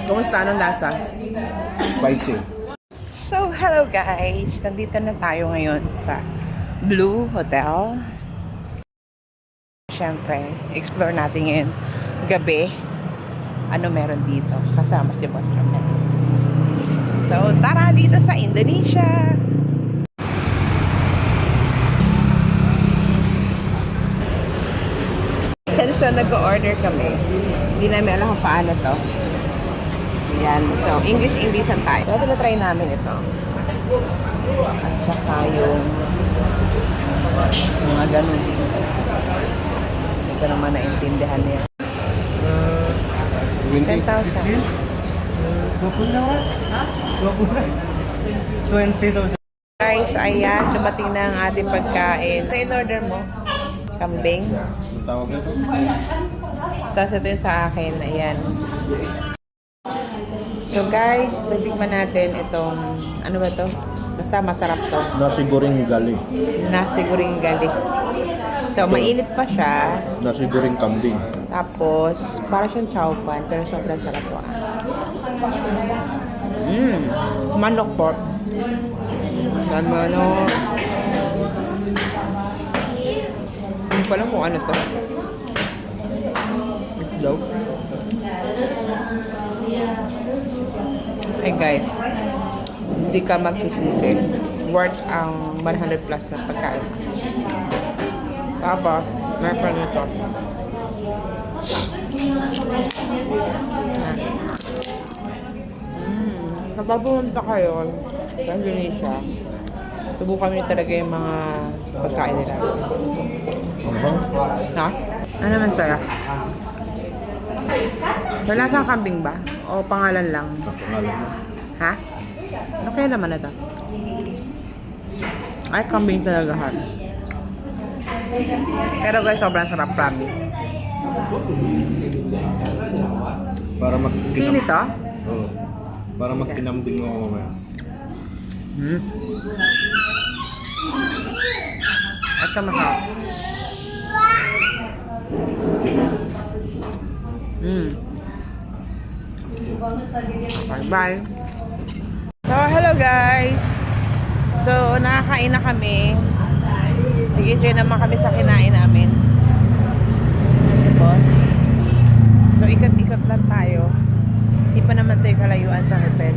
Kumusta? Anong lasa? Spicy. So, hello guys! Nandito na tayo ngayon sa Blue Hotel. Siyempre, explore natin ngayon gabi. Ano meron dito? Kasama si Boss Ramel. So, tara dito sa Indonesia! So, nag-order kami. Hindi namin alam kung paano to. Yan. So, English-Englishan tayo. So, try namin ito. At saka yung mga ganun. Ito naman naintindihan niya. 10,000. 20,000. Guys, ayan. Dumating na ang ating pagkain. So, in-order mo? Kambing. Ang tawag nito? Tapos ito yung sa akin. Ayan. So guys, titikman natin itong, ano ba to? Basta masarap to. Nasi goreng gali. Nasi goreng gali. So, mainit pa siya. Nasi goreng kambing. Tapos, para siyang chow fan, pero sobrang sarap po. Manok pork. Manok. Hindi ko alam kung ano to. Itlog. Hey guys, hindi ka magsisisi. Worth ang 100 plus na pagkain. Tapos, meron pa nito. Kapag pumunta kayo sa Indonesia, subukan nyo talaga yung mga pagkain nila. Ha? Ano naman sa'yo? Wala sa kambing ba? O pangalan lang? Pangalan mo. Ha? Ano kaya naman na ito? Ay, kambing talaga ha. Pero guys, sobrang sarap, promise. Para Sili to? Oo. Para magkinambing mo mamaya. Ito masarap. Bye-bye. So, hello guys. So, nakakain na kami. Nag-enjoy naman kami sa kinain namin. Boss. So, ikot-ikot lang tayo. Hindi pa naman tayo kalayuan sa hotel.